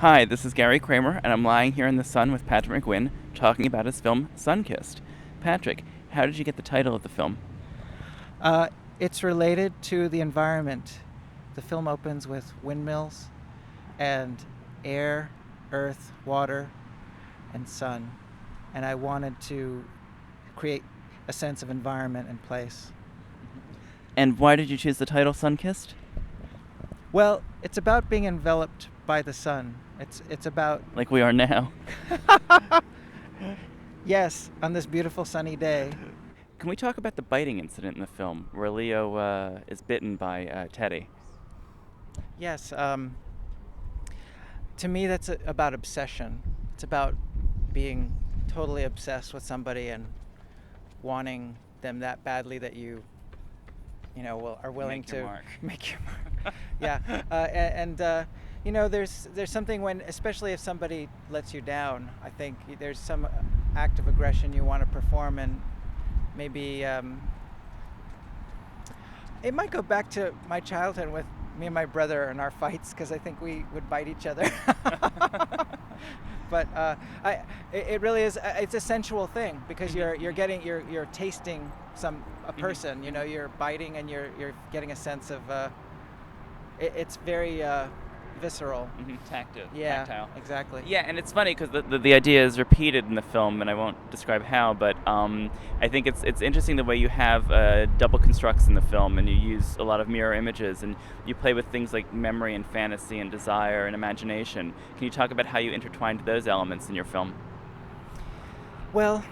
Hi, this is Gary-Kramer, and I'm lying here in the sun with Patrick McGuinn talking about his film Sunkissed. Patrick, how did you get the title of the film? Uh, it's related to the environment. The film opens with windmills and air, earth, water, and sun. And I wanted to create a sense of environment and place. And why did you choose the title Sunkissed? Well, it's about being enveloped by the sun. It's about Like we are now. yes, on this beautiful sunny day. Can we talk about the biting incident in the film where Leo is bitten by Teddy? Yes, to me that's about obsession. It's about being totally obsessed with somebody and wanting them that badly that are willing Make your to mark. make your mark. Yeah, there's something when, especially if somebody lets you down. I think there's some act of aggression you want to perform, and maybe it might go back to my childhood with me and my brother and our fights, because I think we would bite each other. But it really is. It's a sensual thing because you're tasting a person. You're biting and you're getting a sense of. It's very visceral. Tactile. Exactly. Yeah, and it's funny because the idea is repeated in the film, and I won't describe how, but I think it's interesting the way you have double constructs in the film, and you use a lot of mirror images, and you play with things like memory and fantasy and desire and imagination. Can you talk about how you intertwined those elements in your film? Well,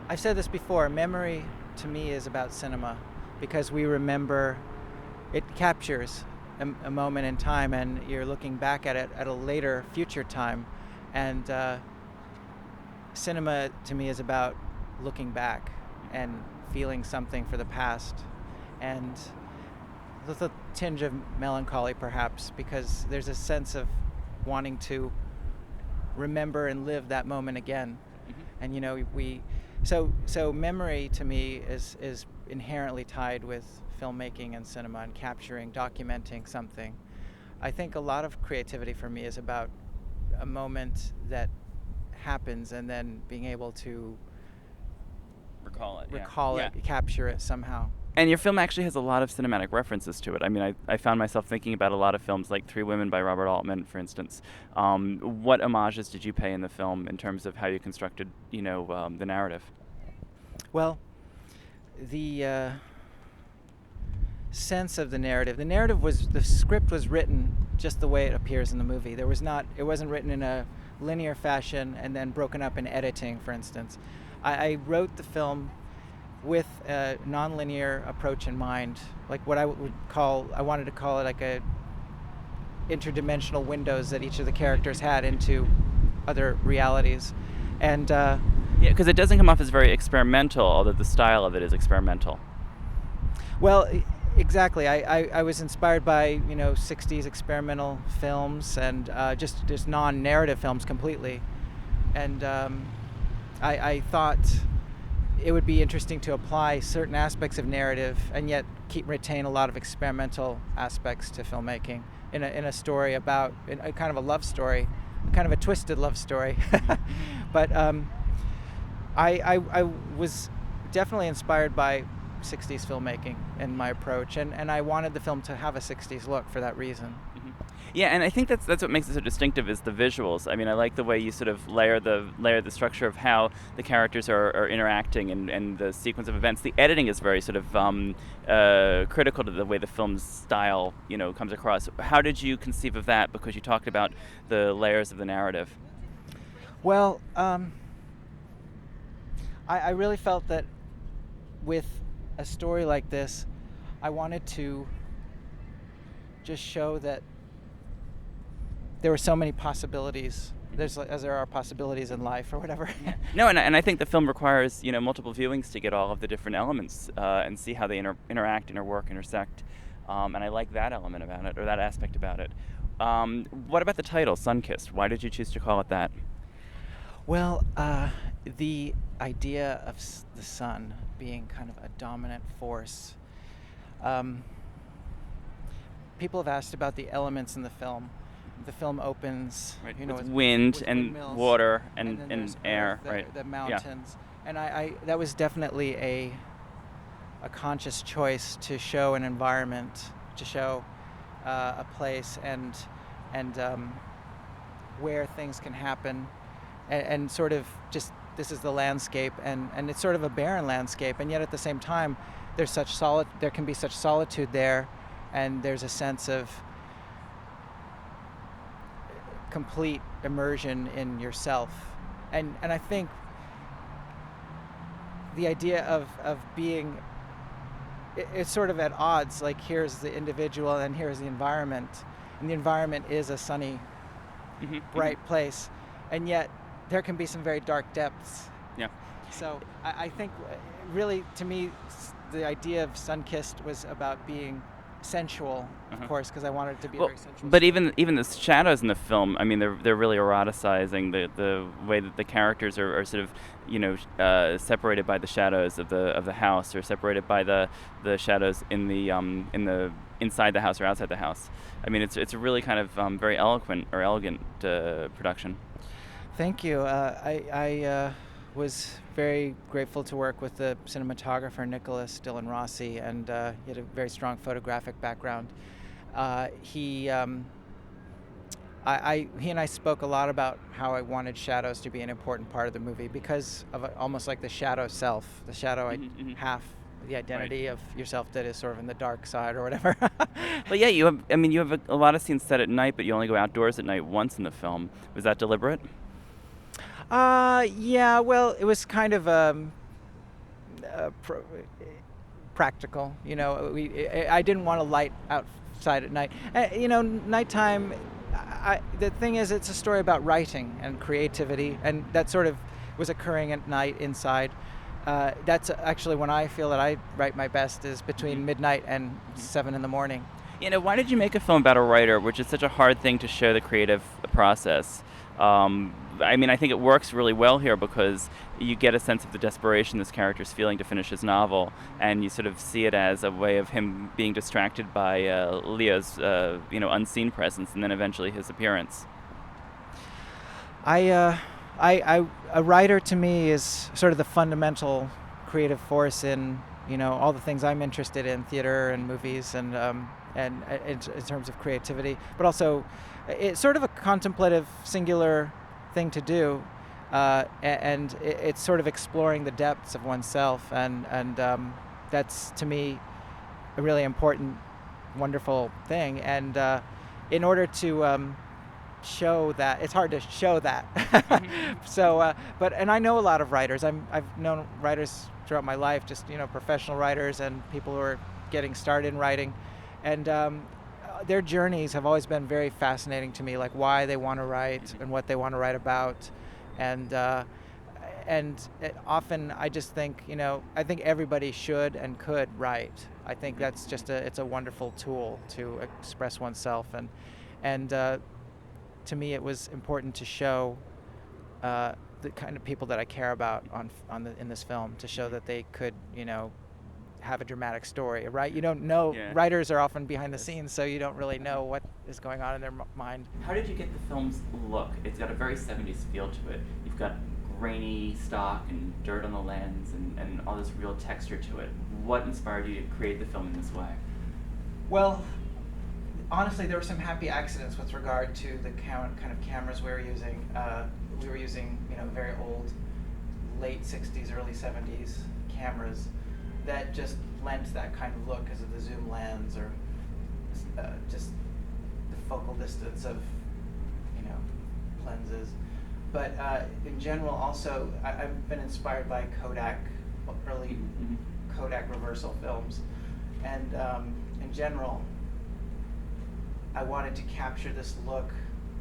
I've said this before. Memory to me is about cinema because we remember. It captures a moment in time, and you're looking back at it at a later future time. And cinema to me is about looking back and feeling something for the past, and with a tinge of melancholy perhaps, because there's a sense of wanting to remember and live that moment again. And so memory to me is inherently tied with filmmaking and cinema and documenting something. I think a lot of creativity for me is about a moment that happens and then being able to recall it, capture it somehow. And your film actually has a lot of cinematic references to it. I mean, I found myself thinking about a lot of films like Three Women by Robert Altman, for instance. What homages did you pay in the film in terms of how you constructed, the narrative? Well, the sense of the script was written just the way it appears in the movie. It wasn't written in a linear fashion and then broken up in editing, for instance. I wrote the film with a non-linear approach in mind, like what I wanted to call it like a interdimensional windows that each of the characters had into other realities. And yeah, because it doesn't come off as very experimental, although the style of it is experimental. Well, exactly. I was inspired by 60s experimental films and just non-narrative films completely, and I thought it would be interesting to apply certain aspects of narrative and yet retain a lot of experimental aspects to filmmaking in a story about a kind of a love story, kind of a twisted love story. But I was definitely inspired by 60s filmmaking in my approach, and I wanted the film to have a 60s look for that reason. Yeah, and I think that's what makes it so distinctive is the visuals. I mean, I like the way you sort of layer the structure of how the characters are interacting and the sequence of events. The editing is very sort of critical to the way the film's style, comes across. How did you conceive of that? Because you talked about the layers of the narrative. Well, I really felt that with a story like this, I wanted to just show that there were so many possibilities. As there are possibilities in life, or whatever. No, and I think the film requires multiple viewings to get all of the different elements and see how they interact, interwork, intersect. And I like that element about it, or that aspect about it. What about the title, Sunkissed? Why did you choose to call it that? Well, the idea of the sun being kind of a dominant force. People have asked about the elements in the film. the film opens, Right. you know, With wind with and windmills, water and then and there's air, earth, right? the Yeah. mountains, and I that was definitely a conscious choice to show an environment, to show a place, and where things can happen, and sort of just this is the landscape, and it's sort of a barren landscape, and yet at the same time there can be such solitude there, and there's a sense of complete immersion in yourself, and I think the idea of being it's sort of at odds, like here's the individual and here's the environment, and the environment is a sunny, bright place, and yet there can be some very dark depths. Yeah. So I think really, to me, the idea of Sunkissed was about being sensual, of course, because I wanted it to be a very sensual but story. even the shadows in the film, I mean, they're really eroticizing the way that the characters are sort of, you know, separated by the shadows of the house, or separated by the shadows in the inside the house or outside the house. I mean, it's a really kind of very eloquent or elegant production. Thank you. I was very grateful to work with the cinematographer Nicholas Dillon Rossi, and he had a very strong photographic background. He and I spoke a lot about how I wanted shadows to be an important part of the movie, because of almost like the shadow self, the shadow half, the identity of yourself that is sort of in the dark side or whatever. But yeah, you have a lot of scenes set at night, but you only go outdoors at night once in the film. Was that deliberate? Yeah, well, it was kind of practical. You know, I didn't want to light outside at night. You know, nighttime. The thing is, it's a story about writing and creativity, and that sort of was occurring at night inside. That's actually when I feel that I write my best, is between midnight and 7 in the morning. You know, why did you make a film about a writer, which is such a hard thing to show the creative process? I mean, I think it works really well here because you get a sense of the desperation this character's feeling to finish his novel, and you sort of see it as a way of him being distracted by Leo's, unseen presence, and then eventually his appearance. A writer to me is sort of the fundamental creative force in, you know, all the things I'm interested in, theater and movies, and in terms of creativity, but also it's sort of a contemplative, singular thing to do, and it's sort of exploring the depths of oneself, and that's, to me, a really important, wonderful thing. And in order to show that, it's hard to show that. So, and I know a lot of writers. I've known writers throughout my life, just, you know, professional writers and people who are getting started in writing, and their journeys have always been very fascinating to me, like why they want to write and what they want to write about, and often I just think, you know, I think everybody should and could write. I think that's just it's a wonderful tool to express oneself, and to me it was important to show the kind of people that I care about in this film, to show that they could, you know, have a dramatic story, right? You don't know. Yeah. Writers are often behind the scenes, so you don't really know what is going on in their mind. How did you get the film's look? It's got a very 70s feel to it. You've got grainy stock and dirt on the lens and all this real texture to it. What inspired you to create the film in this way? Well, honestly, there were some happy accidents with regard to the kind of cameras we were using. We were using, you know, very old, late 60s, early 70s cameras that just lent that kind of look because of the zoom lens, or just the focal distance of, you know, lenses. But in general, also, I've been inspired by Kodak, early Kodak reversal films, and in general, I wanted to capture this look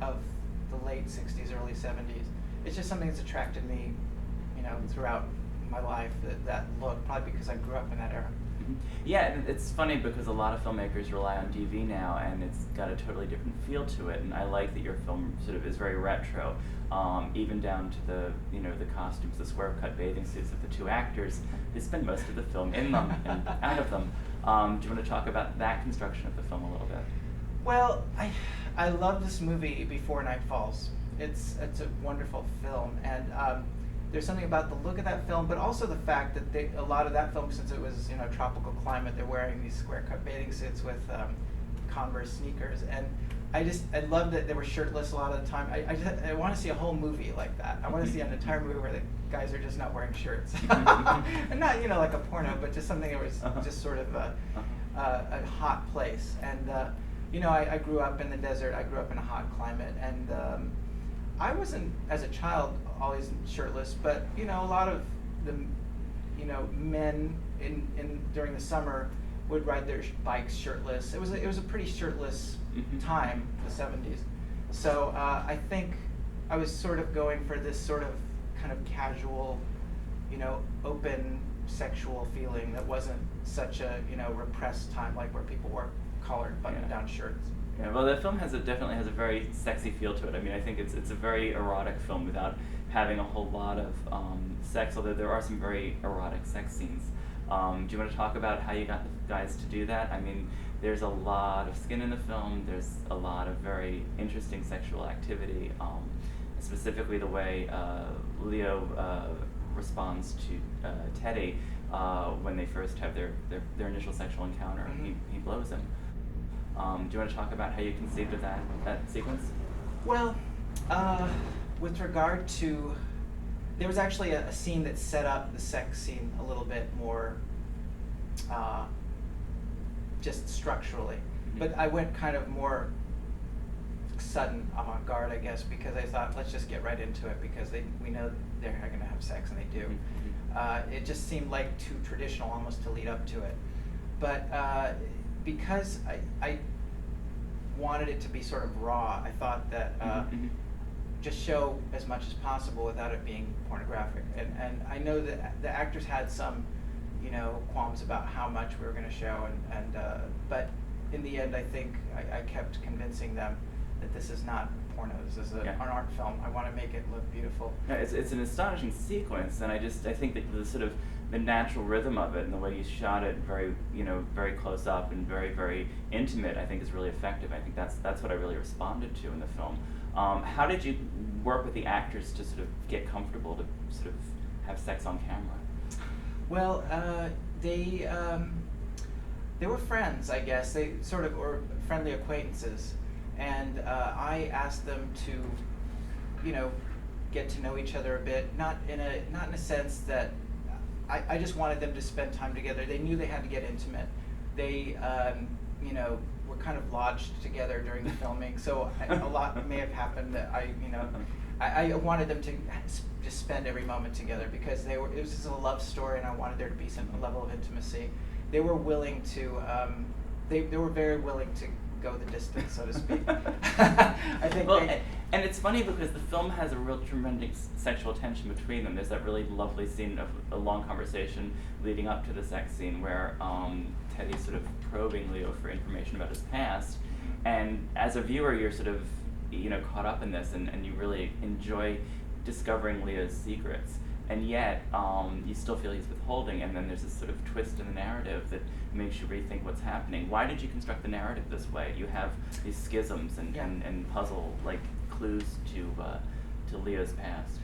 of the late 60s, early 70s. It's just something that's attracted me, you know, throughout my life, that look, probably because I grew up in that era. Yeah, and it's funny because a lot of filmmakers rely on DV now, and it's got a totally different feel to it. And I like that your film sort of is very retro, even down to the, you know, the costumes, the square-cut bathing suits of the two actors. They spend most of the film in them and out of them. Do you want to talk about that construction of the film a little bit? Well, I love this movie Before Night Falls. It's a wonderful film, and there's something about the look of that film, but also the fact that a lot of that film, since it was tropical climate, they're wearing these square cut bathing suits with Converse sneakers, and I loved that they were shirtless a lot of the time. I want to see a whole movie like that. I want to see an entire movie where the guys are just not wearing shirts, and not like a porno, but just something that was just sort of a hot place. And I grew up in the desert. I grew up in a hot climate, and I wasn't, as a child, always shirtless, but a lot of the men in during the summer would ride their bikes shirtless. It was a pretty shirtless time, the 70s. So I think I was sort of going for this sort of kind of casual, open sexual feeling that wasn't such a repressed time, like where people wore collared button-down shirts. Yeah, well, the film definitely has a very sexy feel to it. I mean, I think it's a very erotic film without having a whole lot of sex, although there are some very erotic sex scenes. Do you want to talk about how you got the guys to do that? I mean, there's a lot of skin in the film. There's a lot of very interesting sexual activity, specifically the way Leo responds to Teddy when they first have their initial sexual encounter. He blows him. Do you want to talk about how you conceived of that sequence? Well, with regard to, there was actually a scene that set up the sex scene a little bit more just structurally. But I went kind of more sudden avant-garde, I guess, because I thought, let's just get right into it, because we know they're going to have sex, and they do. It just seemed like too traditional almost to lead up to it. But because I wanted it to be sort of raw, I thought that just show as much as possible without it being pornographic. And I know that the actors had some, qualms about how much we were going to show, but in the end, I think I kept convincing them that this is not porno. This is an art film. I want to make it look beautiful. Yeah, it's an astonishing sequence, and I think that the sort of the natural rhythm of it and the way you shot it, very very close up and very, very intimate, I think is really effective. I think that's what I really responded to in the film. How did you work with the actors to sort of get comfortable to sort of have sex on camera? Well, they were friends, I guess. They sort of were friendly acquaintances, and I asked them to, get to know each other a bit. Not in a sense that I just wanted them to spend time together. They knew they had to get intimate. They, were kind of lodged together during the filming, so a lot may have happened that I wanted them to just spend every moment together, because it was just a love story, and I wanted there to be some level of intimacy. They were willing to, they were very willing to go the distance, so to speak. I think. Well, and it's funny because the film has a real tremendous sexual tension between them. There's that really lovely scene of a long conversation leading up to the sex scene where Teddy's sort of probing Leo for information about his past, and as a viewer, you're sort of caught up in this, and you really enjoy discovering Leo's secrets. And yet, you still feel he's withholding, and then there's this sort of twist in the narrative that makes you rethink what's happening. Why did you construct the narrative this way? You have these schisms and puzzle-like clues to Leo's past.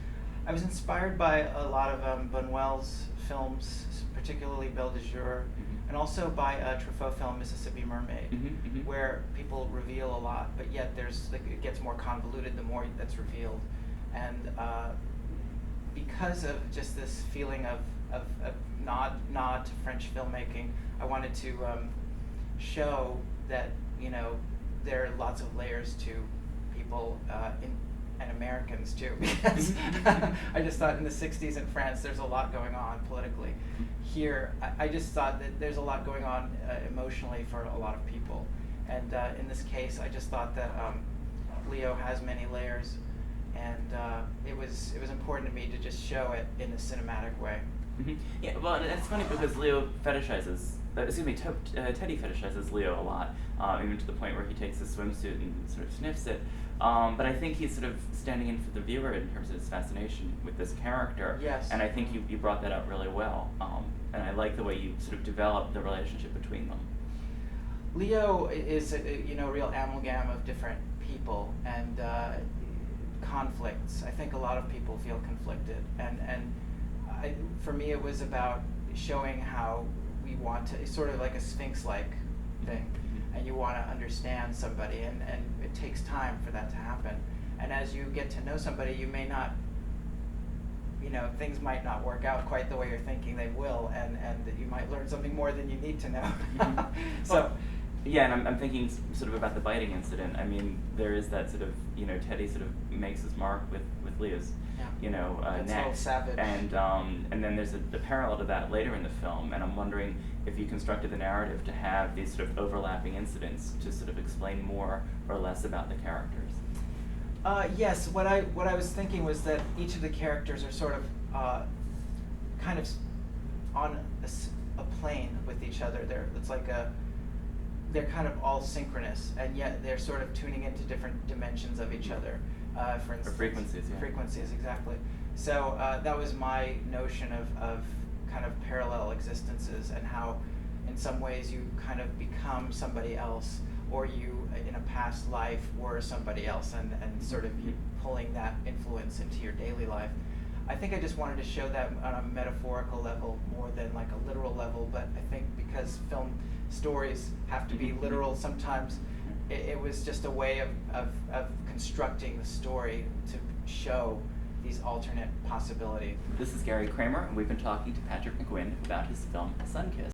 I was inspired by a lot of Buñuel's films, particularly Belle de Jour, and also by a Truffaut film, Mississippi Mermaid, where people reveal a lot, but yet it gets more convoluted the more that's revealed. And because of just this feeling of nod to French filmmaking, I wanted to show that there are lots of layers to people and Americans too, because I just thought in the 60s in France there's a lot going on politically. Here I just thought that there's a lot going on emotionally for a lot of people, and in this case I just thought that Leo has many layers, and it was important to me to just show it in a cinematic way. Yeah, well, it's funny because Leo fetishizes, Teddy fetishizes Leo a lot, even to the point where he takes his swimsuit and sort of sniffs it. But I think he's sort of standing in for the viewer in terms of his fascination with this character. Yes. And I think you brought that out really well. And I like the way you sort of developed the relationship between them. Leo is a real amalgam of different people and conflicts. I think a lot of people feel conflicted, and for me it was about showing how we want to. It's sort of like a Sphinx-like thing, and you want to understand somebody, and it takes time for that to happen. And as you get to know somebody, you may not, things might not work out quite the way you're thinking they will, and that you might learn something more than you need to know. So. Yeah, and I'm thinking sort of about the biting incident. I mean, there is that sort of, Teddy sort of makes his mark with Leah's, It's neck. all savage. And then there's the parallel to that later in the film, and I'm wondering if you constructed the narrative to have these sort of overlapping incidents to sort of explain more or less about the characters. Yes, what I was thinking was that each of the characters are sort of kind of on a plane with each other. They're kind of all synchronous, and yet they're sort of tuning into different dimensions of each other. For instance, or frequencies, yeah. Frequencies, exactly. So that was my notion of kind of parallel existences, and how in some ways you kind of become somebody else, or you in a past life were somebody else, and sort of pulling that influence into your daily life. I think I just wanted to show that on a metaphorical level more than like a literal level, but I think because film stories have to be literal sometimes, it was just a way of constructing the story to show these alternate possibilities. This is Gary-Kramer, and we've been talking to Patrick McGuinn about his film Sunkiss.